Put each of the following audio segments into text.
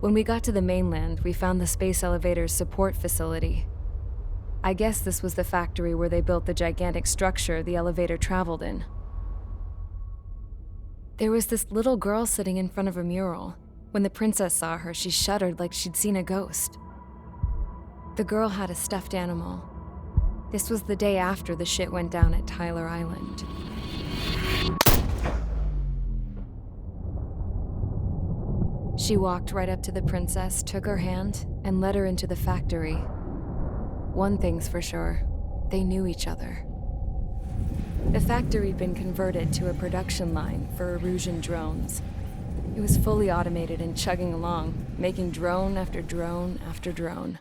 When we got to the mainland, we found the space elevator's support facility. I guess this was the factory where they built the gigantic structure the elevator traveled in. There was this little girl sitting in front of a mural. When the princess saw her, she shuddered like she'd seen a ghost. The girl had a stuffed animal. This was the day after the shit went down at Tyler Island. She walked right up to the princess, took her hand, and led her into the factory. One thing's for sure, they knew each other. The factory'd been converted to a production line for Erusian drones. It was fully automated and chugging along, making drone after drone after drone.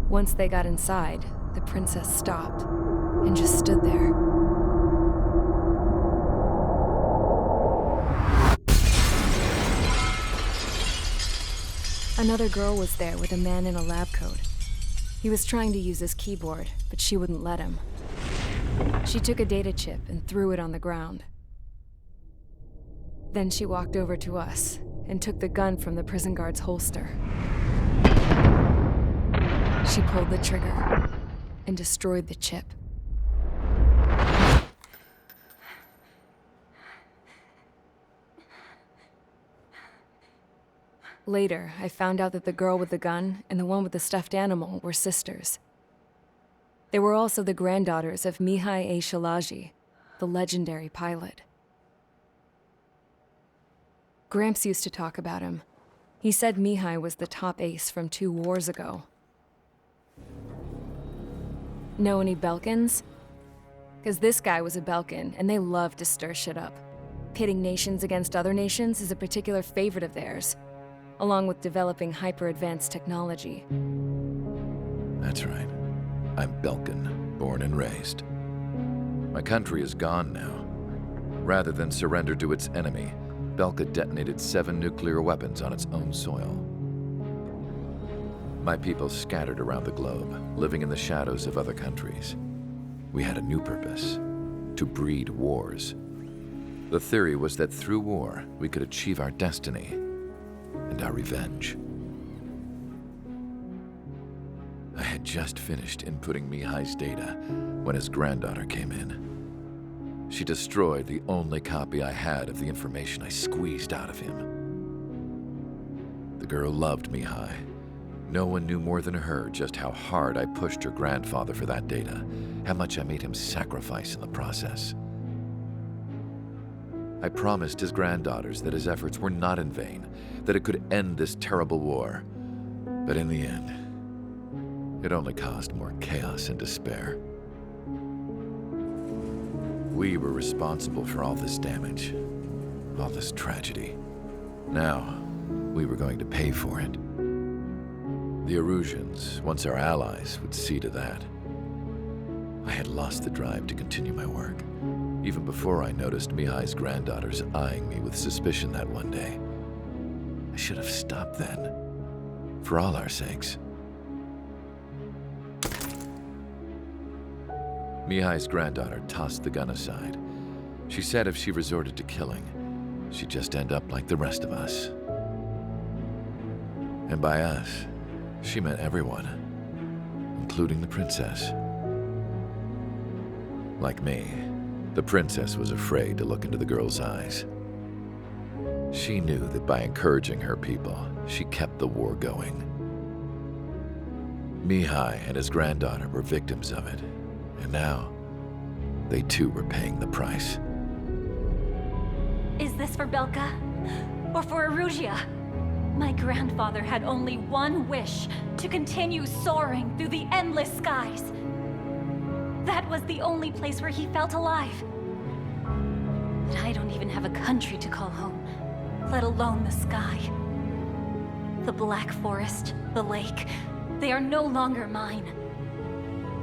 Once they got inside, the princess stopped and just stood there. Another girl was there with a man in a lab coat. He was trying to use his keyboard, but she wouldn't let him. She took a data chip and threw it on the ground. Then she walked over to us and took the gun from the prison guard's holster. She pulled the trigger and destroyed the chip. Later, I found out that the girl with the gun and the one with the stuffed animal were sisters. They were also the granddaughters of Mihai A. Shalaji, the legendary pilot. Gramps used to talk about him. He said Mihai was the top ace from 2 wars ago. Know any Belkans? Because this guy was a Belkan, and they love to stir shit up. Pitting nations against other nations is a particular favorite of theirs, along with developing hyper-advanced technology. That's right. I'm Belkan, born and raised. My country is gone now. Rather than surrender to its enemy, Belka detonated 7 nuclear weapons on its own soil. My people scattered around the globe, living in the shadows of other countries. We had a new purpose: to breed wars. The theory was that through war, we could achieve our destiny and our revenge. I had just finished inputting Mihai's data when his granddaughter came in. She destroyed the only copy I had of the information I squeezed out of him. The girl loved Mihai. No one knew more than her just how hard I pushed her grandfather for that data, how much I made him sacrifice in the process. I promised his granddaughters that his efforts were not in vain, that it could end this terrible war. But in the end, it only caused more chaos and despair. We were responsible for all this damage, all this tragedy. Now, we were going to pay for it. The Erusians, once our allies, would see to that. I had lost the drive to continue my work, even before I noticed Mihai's granddaughters eyeing me with suspicion that one day. I should have stopped then, for all our sakes. Mihai's granddaughter tossed the gun aside. She said if she resorted to killing, she'd just end up like the rest of us. And by us, she meant everyone, including the princess. Like me, the princess was afraid to look into the girl's eyes. She knew that by encouraging her people, she kept the war going. Mihai and his granddaughter were victims of it, and now, they too were paying the price. Is this for Belka? Or for Erusia? My grandfather had only one wish: to continue soaring through the endless skies. That was the only place where he felt alive. But I don't even have a country to call home, let alone the sky. The Black Forest, the lake, they are no longer mine.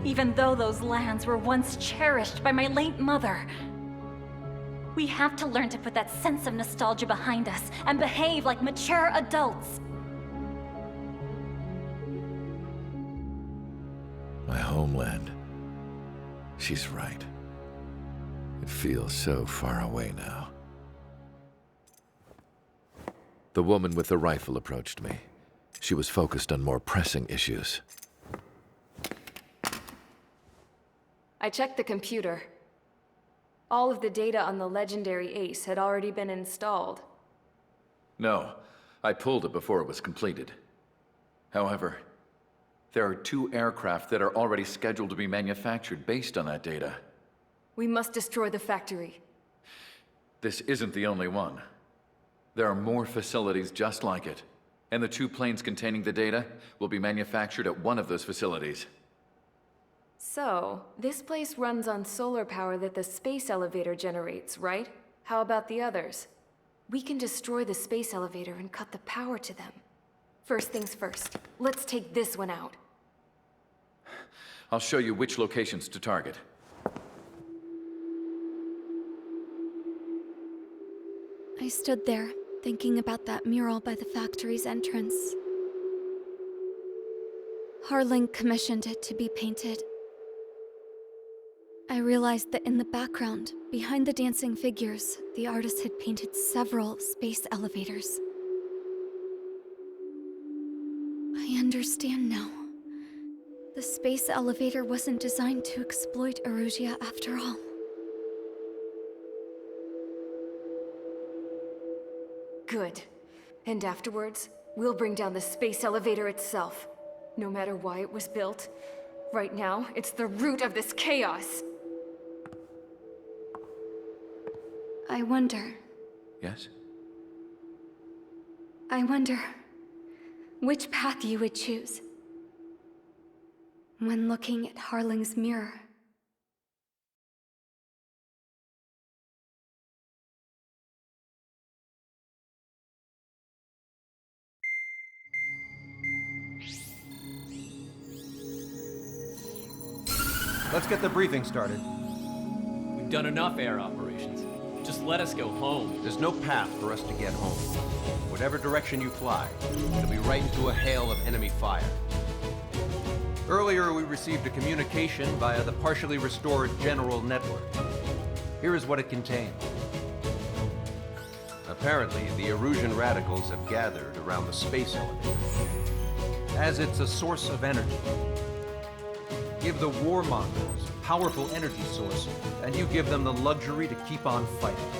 Even though those lands were once cherished by my late mother. We have to learn to put that sense of nostalgia behind us and behave like mature adults. My homeland. She's right. It feels so far away now. The woman with the rifle approached me. She was focused on more pressing issues. I checked the computer. All of the data on the legendary Ace had already been installed. No, I pulled it before it was completed. However, there are 2 aircraft that are already scheduled to be manufactured based on that data. We must destroy the factory. This isn't the only one. There are more facilities just like it, and the 2 planes containing the data will be manufactured at one of those facilities. So, this place runs on solar power that the space elevator generates, right? How about the others? We can destroy the space elevator and cut the power to them. First things first, let's take this one out. I'll show you which locations to target. I stood there, thinking about that mural by the factory's entrance. Harling commissioned it to be painted. I realized that in the background, behind the dancing figures, the artist had painted several space elevators. I understand now. The space elevator wasn't designed to exploit Erusia after all. Good. And afterwards, we'll bring down the space elevator itself. No matter why it was built, right now, it's the root of this chaos. I wonder Yes? which path you would choose when looking at Harling's mirror. Let's get the briefing started. We've done enough air operations. Just let us go home. There's no path for us to get home. Whatever direction you fly, it'll be right into a hail of enemy fire. Earlier, we received a communication via the partially restored general network. Here is what it contained. Apparently, the Erusian radicals have gathered around the space elevator, as it's a source of energy. Give the warmongers a powerful energy source, and you give them the luxury to keep on fighting.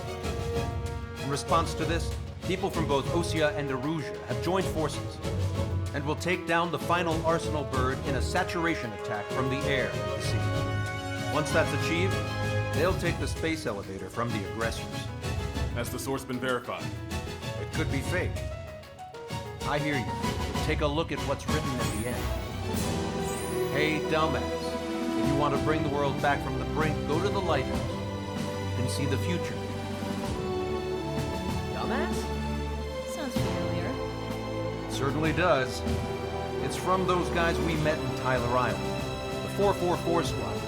In response to this, people from both Osea and Erusia have joined forces, and will take down the final Arsenal bird in a saturation attack from the air and the sea. Once that's achieved, they'll take the space elevator from the aggressors. Has the source been verified? It could be fake. I hear you. Take a look at what's written at the end. Hey, dumbass. If you want to bring the world back from the brink, go to the lighthouse. You can see the future. Dumbass? Sounds familiar. It certainly does. It's from those guys we met in Tyler Island, the 444 squad.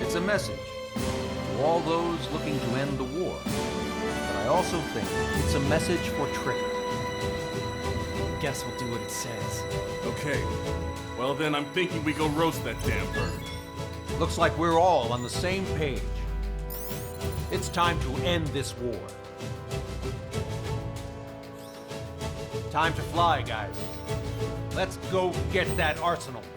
It's a message to all those looking to end the war. But I also think it's a message for Trigger. Guess we'll do what it says. Okay. Well then, I'm thinking we go roast that damn bird. Looks like we're all on the same page. It's time to end this war. Time to fly, guys. Let's go get that Arsenal bird.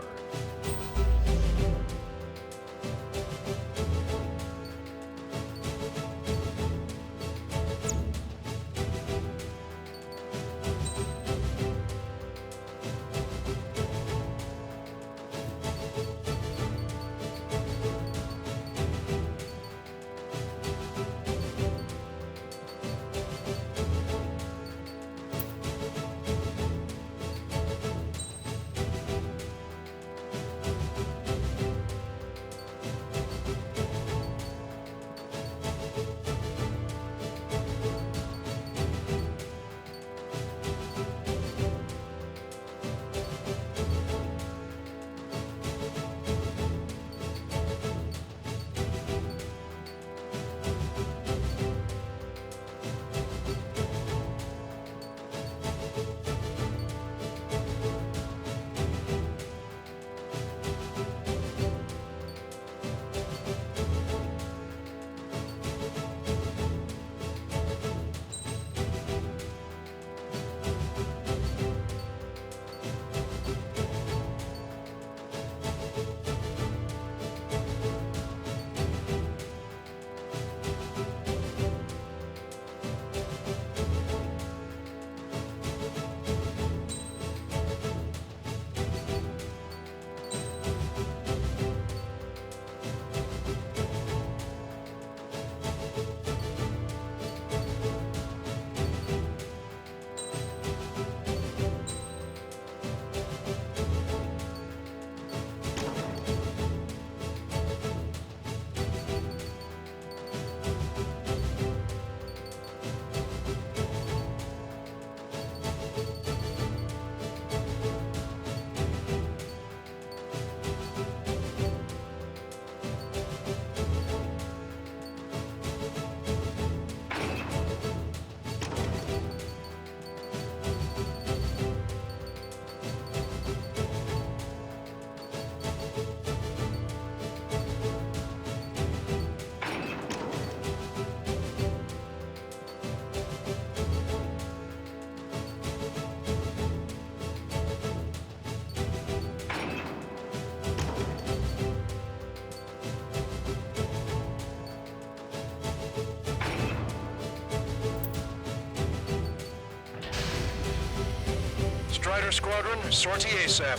Fighter Squadron, sortie ASAP.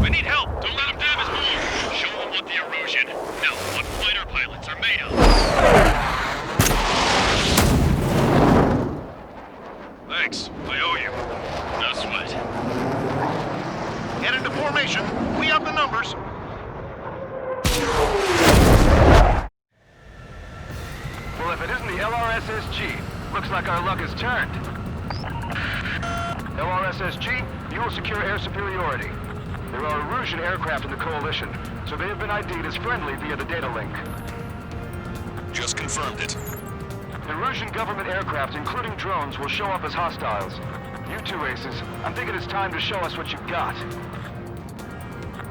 We need help! Don't let them damage more! Show them what the erosion, no, what fighter pilots are made of! Thanks, I owe you. No sweat. Get into formation. We up the numbers. Well, if it isn't the LRSSG, looks like our luck has turned. LRSSG, you will secure air superiority. There are Erusian aircraft in the Coalition, so they have been ID'd as friendly via the data link. Just confirmed it. Erusian government aircraft, including drones, will show up as hostiles. You two aces, I'm thinking it's time to show us what you've got.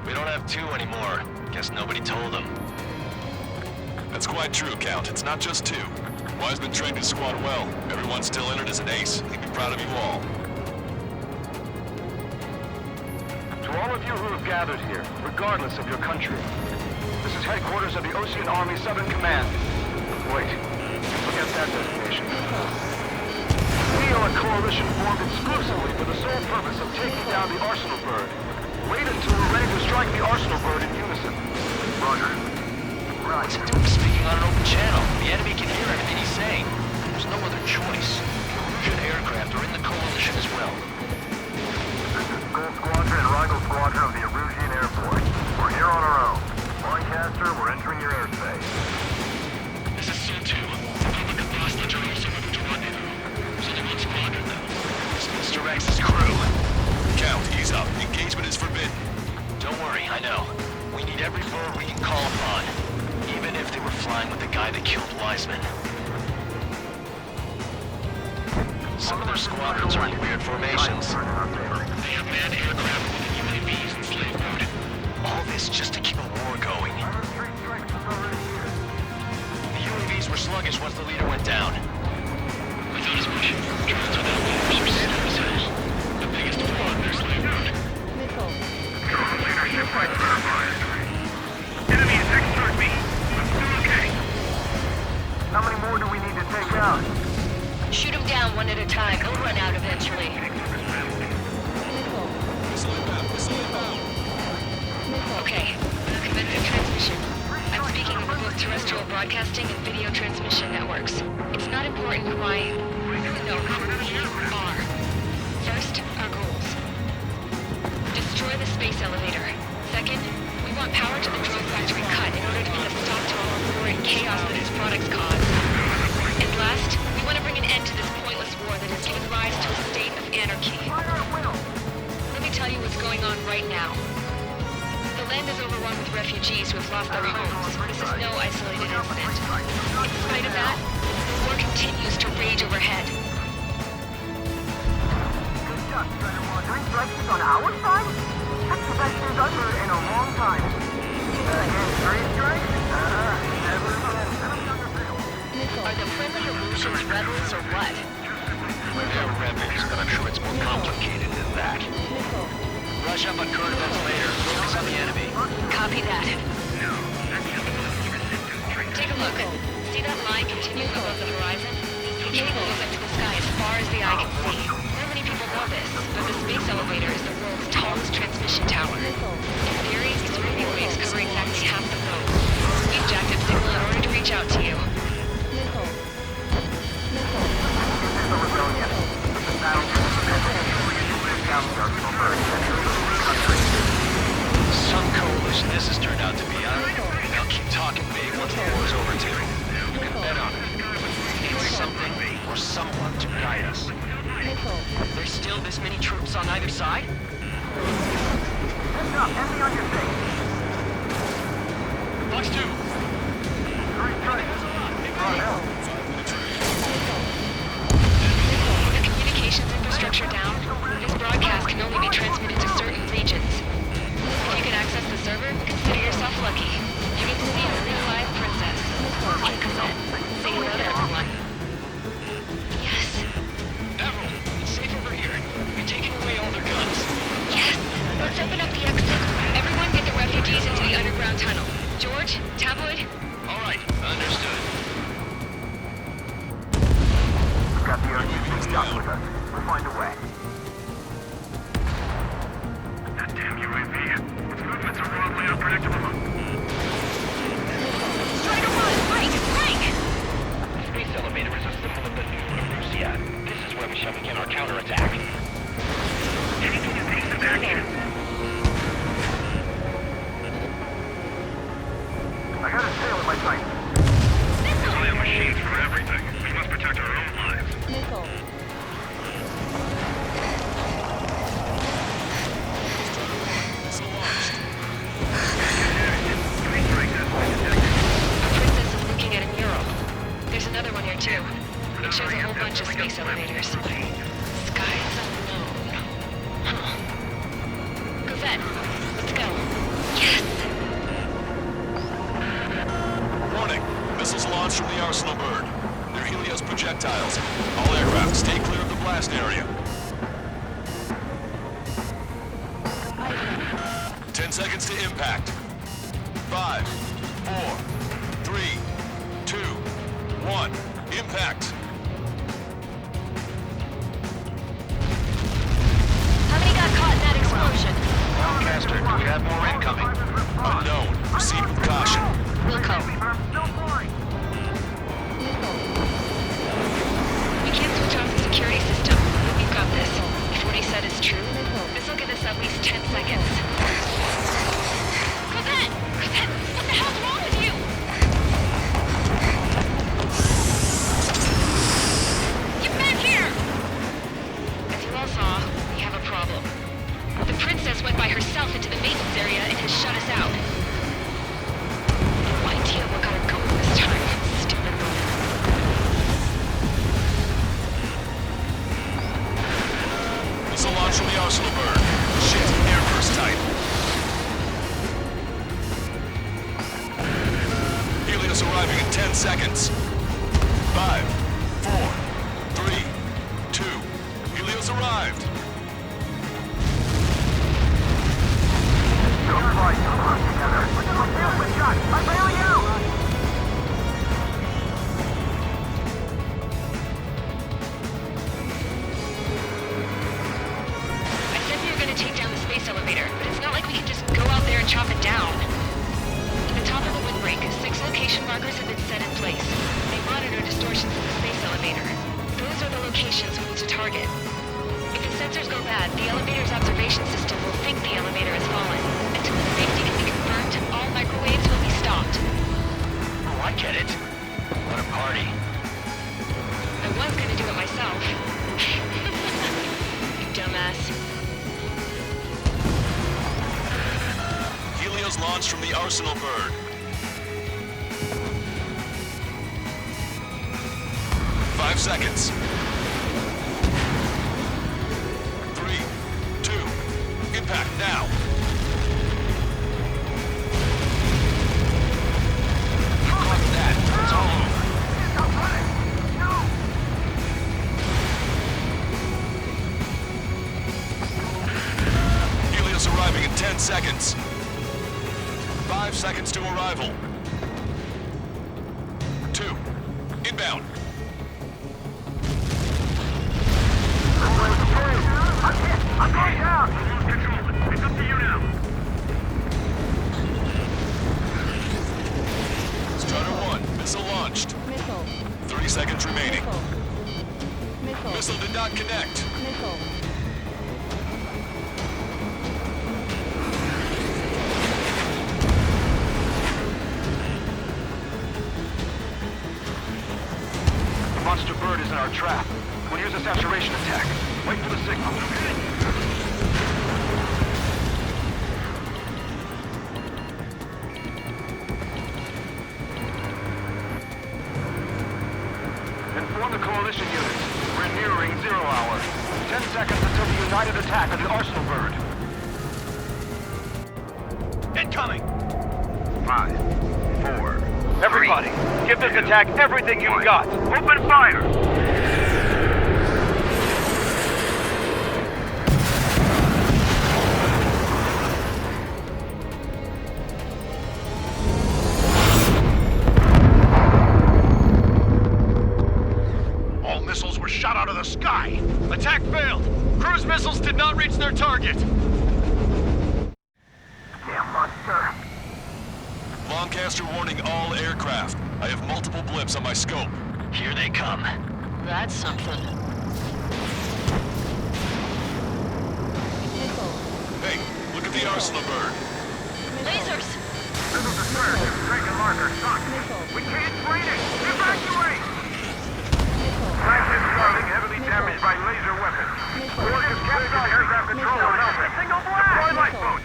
We don't have two anymore. Guess nobody told them. That's quite true, Count. It's not just two. Wiseman trained his squad well. Everyone's still entered as an ace. He'd be proud of you all. To all of you who have gathered here, regardless of your country, this is headquarters of the Ocean Army Southern Command. Wait, forget that designation. We are a coalition formed exclusively for the sole purpose of taking down the Arsenal Bird. Wait until we're ready to strike the Arsenal Bird in unison. Roger. Right. What's it doing speaking on an open channel? The enemy can hear everything he's saying. There's no other choice. The Erusian aircraft are in the Coalition as well. This is Gold Squadron and Rigel Squadron of the Erusian Air Force. We're here on our own. Lancaster, we're entering your airspace. This is Sul-2. Republic of Boston are also moving to rendezvous. There's only one squadron, though. It's Mr. X's crew. Count, ease up. Engagement is forbidden. Don't worry, I know. We need every bird we can call upon. Even if they were flying with the guy that killed Wiseman. Some of their squadrons are in weird formations. They have manned aircraft with UAVs and slave mode. All this just to keep a war going. The UAVs were sluggish once the leader went down. I thought as much. Drones without leaders are themselves. The biggest fraud in their slave mode. Drone leadership right verified. Enemy is extort me. Okay. How many more do we need to take out? Shoot them down one at a time. They'll run out eventually. Okay, competitive transmission. I'm speaking with both terrestrial broadcasting and video transmission networks. It's not important who I... No, who we are. First, our goals. Destroy the space elevator. Second, we want power to the drone factory cut in order to put a stop to all the war and chaos that its products cause. And last, we want to bring an end to this pointless war that has given rise to a state of anarchy. Let me tell you what's going on right now. The land is overrun with refugees who have lost their homes. This is no isolated incident. In spite of that, the war continues to rage overhead. Good job, Strider 1. 3 strikes is on our side? That's the best news I've heard in a long time. Again, 3 strikes? Never again. Are the friendly Erusians rebels or what? They're rebels, but I'm sure it's more complicated than that. Rush up on current events later. Focus on the enemy. Copy that. Take a look. See that line continuing above the horizon? The cable goes up to the sky as far as the eye can see. Not many people know this, but the space elevator is the world's tallest transmission tower. In theory, its radio waves cover exactly half the globe. We've jacked up signal in order to reach out to you. Some coalition this has turned out to be, huh? They'll keep talking big once the war's over, too. You can bet on it. It's something or someone to guide us. There's still this many troops on either side? Heads up, enemy on your face. Box 2! 3 strikes. The communications infrastructure down. This broadcast All right, understood. We've got the OCC stuck with us. We'll find a way. That damn UAV. Its movements are wildly unpredictable. Try to run! Break! Break! The space elevator is a symbol of the new Erusia. This is where we shall begin our counterattack. Taking evasive action. I got a tail in my sight. I have machines for everything. We must protect our own lives. The princess is looking at a mural. There's another one here too. It shows a whole bunch of space elevators. Skies unknown. Huh. Cosette, let's go. Yes! Warning. Missiles launched from the Arsenal bird. They're Helios projectiles. All aircraft, stay clear of the blast area. 10 seconds to impact. 5, 4, 3, 2, 1. Impact. How many got caught in that explosion? Caster, we have more incoming. Unknown. Proceed with caution. Wilco. We can't switch off the security system, but we've got this. If what he said is true, this will give us at least 10 seconds. Cosette! Cosette! What the hell's wrong with you? Get back here! As you all saw, we have a problem. The princess went by herself into the maintenance area and has shut us out. No idea what got her going this time. Stupid woman. Missile launch from the Arsenal bird. Shit, air burst type. Helios arriving in 10 seconds. 5, 4, 3, 2. Helios arrived. Don't fight. Come on together. We're shot. I'm bailing out. I said we were going to take down the space elevator, but it's not like we can just go out there and chop it down. At the top of the windbreak, 6 location markers have been set in place. They monitor distortions in the space elevator. Those are the locations we need to target. If the sensors go bad, the elevator's observation system will think the elevator has fallen. Until the safety can be confirmed, all microwaves will be stopped. Oh, I get it. What a party. I was going to do it myself. You dumbass. Helios launched from the Arsenal bird. 5 seconds. 3, 2, impact now. Fuck that. It's all over. Helios arriving in 10 seconds. 5 seconds to arrival. 2, inbound. I'm going down. Control. It's up to you now. Strutter 1, missile launched. Missile. 30 seconds remaining. Missile. Missile did not connect. Missile. The monster bird is in our trap. We'll use a saturation attack. Wait for the signal. Inform the coalition units. We're nearing 0 hour. 10 seconds until the united attack of the Arsenal bird. Incoming. 5, 4. Everybody, give this attack everything you've got. Open fire! Attack failed! Cruise missiles did not reach their target! Damn monster. Lancaster warning all aircraft. I have multiple blips on my scope. Here they come. That's something. Missile. Hey, look at the arsenal bird. Lasers! This is the surge. Dragon marker. Suck. Missile. We can't train it. Evacuate! Missile. Flagship Starling heavily damaged by laser weapons. Order is captured aircraft control on Alpha. Single blast! Deploy lifeboats.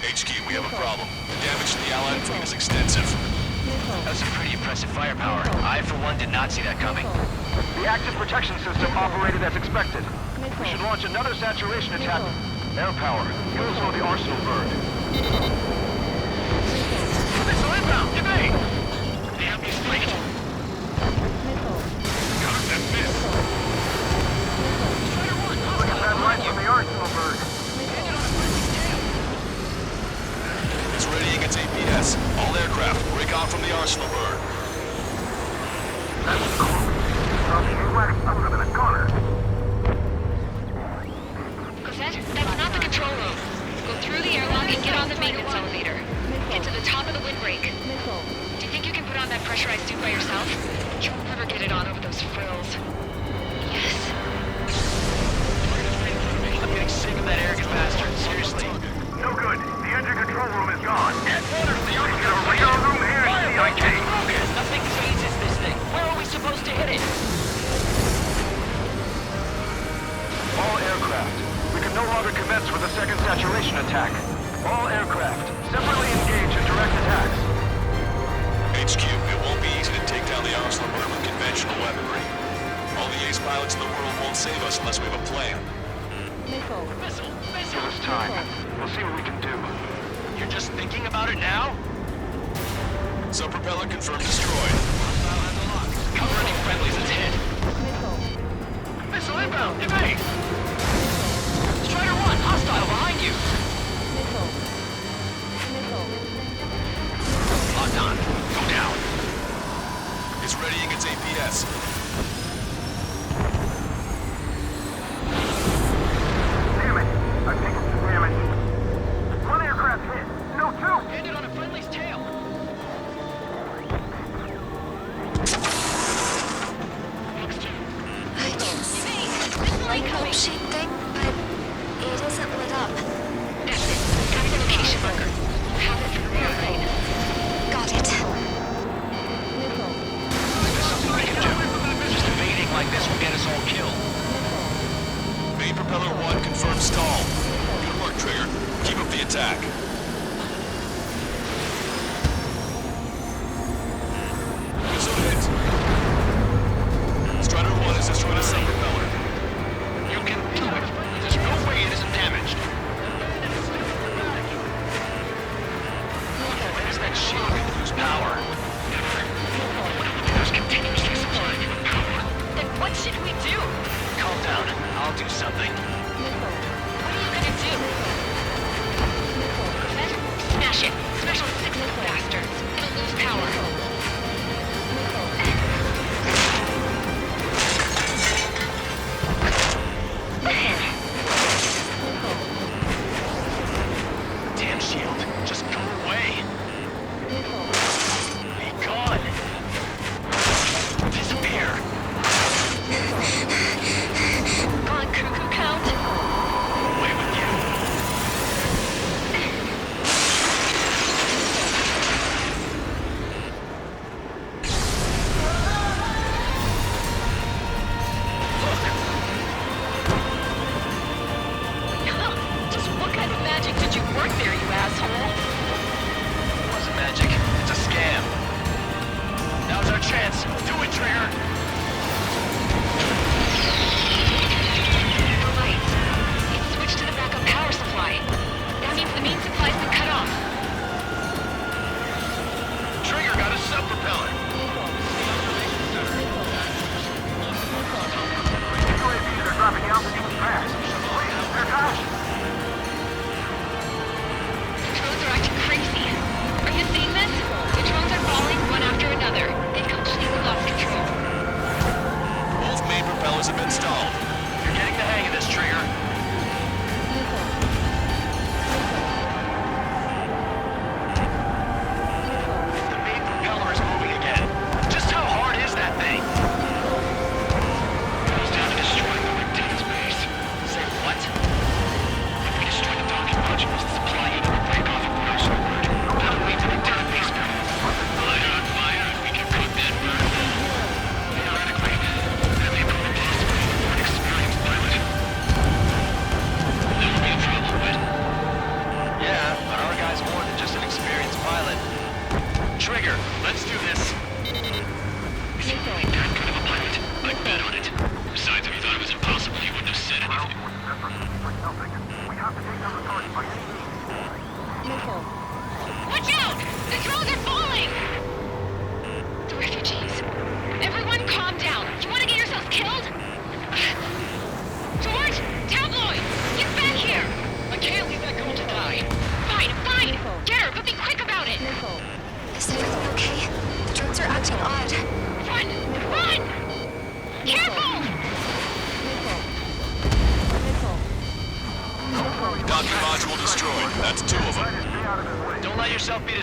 HQ, we have a problem. The damage to the Allied fleet is extensive. Missile. That's some pretty impressive firepower. I, for one, did not see that coming. The active protection system operated as expected. We Missile. should launch another saturation attack. Air power. Use on the arsenal bird. Missile inbound! Evade! The enemy's fleet! Missile. Cover that miss! Strider 1, Look at that light from the arsenal bird. It's readying its APS. All aircraft, break off from the arsenal bird. That's cool. Right out of the corner. Cosette, that's not the control room. Go through the airlock and get on the maintenance elevator. Get to the top of the windbreak. Missile. Do you think you can put on that pressurized suit by yourself? You'll never get it on over those frills. Yes. I'm getting sick of that arrogant bastard. Seriously. No good. The engine control room is gone. Headquarters, the We get a radar room here in CIK. Nothing changes this thing. Where are we supposed to hit it? All aircraft. We can no longer commence with a second saturation attack. All aircraft, separately engage in direct attacks. HQ, it won't be easy to take down the arsenal bird with conventional weaponry. All the ace pilots in the world won't save us unless we have a plan. Missile. Give us time. We'll see what we can do. You're just thinking about it now? Sub-propeller confirmed destroyed. Cover any friendlies that's hit. Missile. Missile inbound! Evade! Strider 1, hostile behind you! Missile. Missile. Locked on. Go down. It's readying its APS. Damn it. I've taken some damage. One aircraft hit. No, two. Landed on a friendly's tail. I can see the light bulb shaped thing, but it isn't lit up. That's it. Got the location marker. Have it from the airplane. Got it. Missile. Just evading like this will get us all killed. Main propeller 1 confirmed stall. Good work, Trigger. Keep up the attack. Missile hit. Strider 1 is destroyed a sub-propeller. You can do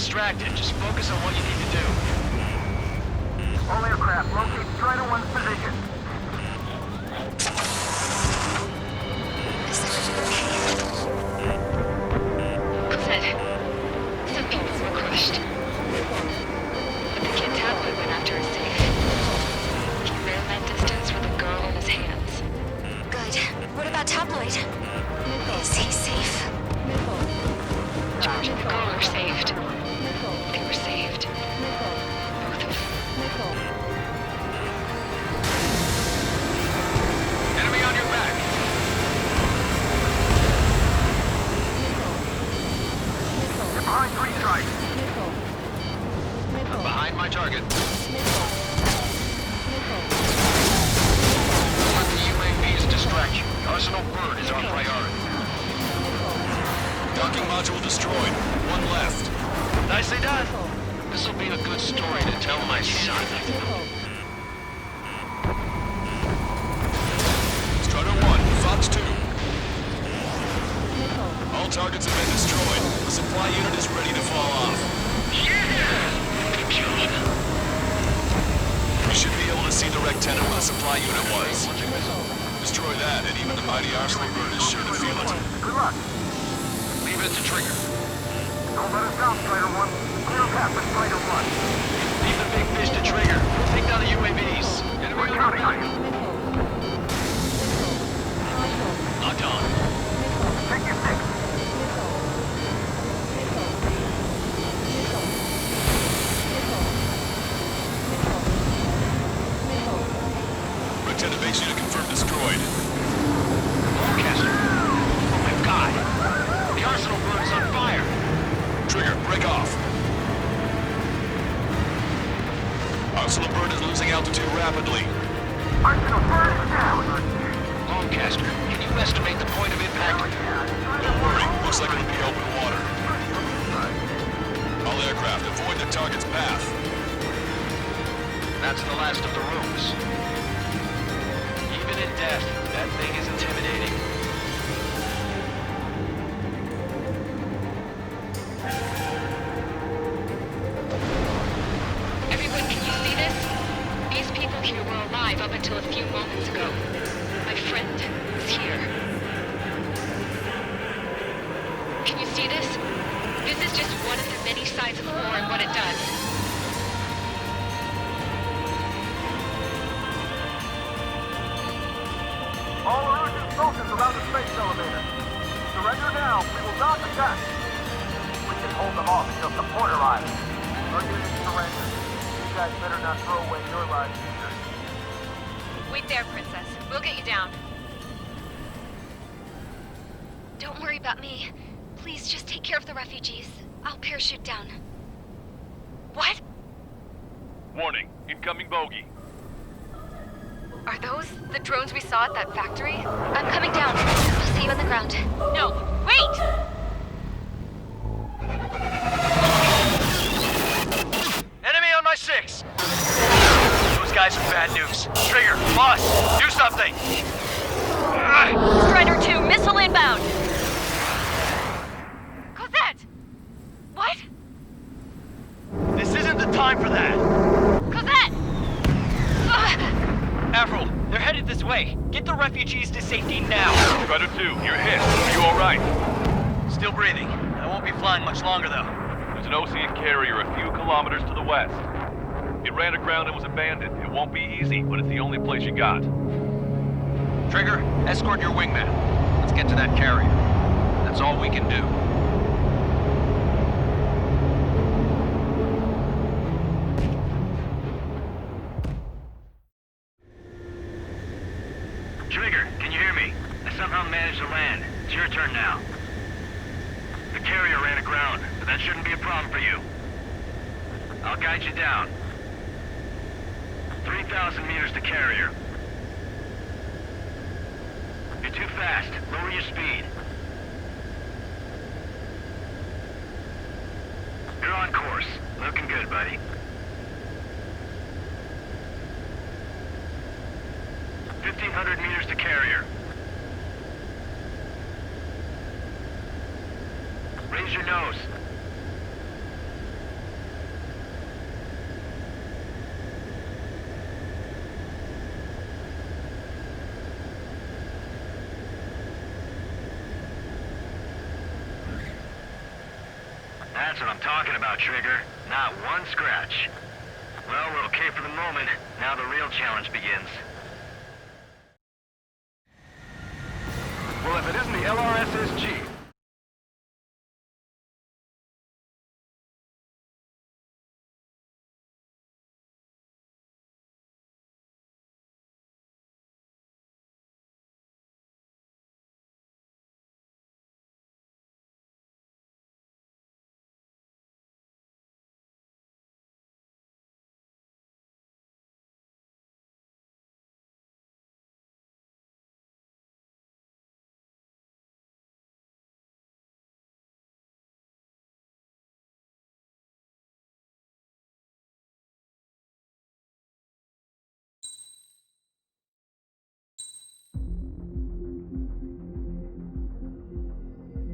distracted. Just focus on what you need to do. All aircraft, locate Strider 1's position. Cosette, some people were crushed. But the kid tabloid went after his safe. He ran that distance with a girl in his hands. Good. What about Tabloid? Is he safe? George and the girl are saved. They were saved. Both of them. Enemy on your back. You're behind 3 strikes. I'm behind my target. Let the UAVs distract you. The Arsenal Bird is our priority. Docking module destroyed. One left. Nicely done. This'll be a good story to tell my son. Strider 1, Fox 2. All targets have been destroyed. The supply unit is ready to fall off. Good job. You should be able to see the rectangle where the supply unit was. Destroy that, and even the mighty Arsenal Bird is sure to feel it. Good luck. Leave it to Trigger. Don't let us down, Strider 1. Clear a path for Strider 1. Leave the big fish to Trigger. Take down the UAVs. We're counting on you. Locked on. Take your 6. Rectangle base unit confirmed destroyed. Lancaster. Oh my god. The Arsenal Bird is on fire. Trigger, break off. Arsenal Bird is losing altitude rapidly. Arsenal Bird is down. Lancaster, can you estimate the point of impact? Don't worry, looks like it'll be open water. All aircraft, avoid the target's path. That's the last of the rooms. Even in death, that thing is intimidating. Everyone, can you see this? These people here were alive up until a few moments ago. My friend is here. Can you see this? This is just one of the many sides of war and what it does. All Erusian soldiers around the space elevator. Surrender now. We will not attack. We can hold them off until support arrives. Our units surrender. You guys better not throw away your lives either. Wait there, Princess. We'll get you down. Don't worry about me. Please just take care of the refugees. I'll parachute down. What? Warning, incoming bogey. Are those the drones we saw at that factory? I'm coming down. I'll see you on the ground. No, wait! Enemy on my 6! Those guys are bad news. Trigger, boss, do something! Strider 2, missile inbound! Cosette! What? This isn't the time for that! Cosette! Avril, they're headed this way. Get the refugees to safety now. Strider 2, you're hit. Are you alright? Still breathing. I won't be flying much longer, though. There's an Ocean carrier a few kilometers to the west. It ran aground and was abandoned. It won't be easy, but it's the only place you got. Trigger, escort your wingman. Let's get to that carrier. That's all we can do. Trigger, can you hear me? I somehow managed to land. It's your turn now. The carrier ran aground, but that shouldn't be a problem for you. I'll guide you down. 3,000 meters to carrier. You're too fast. Lower your speed. You're on course. Looking good, buddy. 1,500 meters to carrier. Raise your nose. That's what I'm talking about, Trigger. Not one scratch. Well, we're okay for the moment. Now the real challenge begins. Well, if it isn't the LRSSG,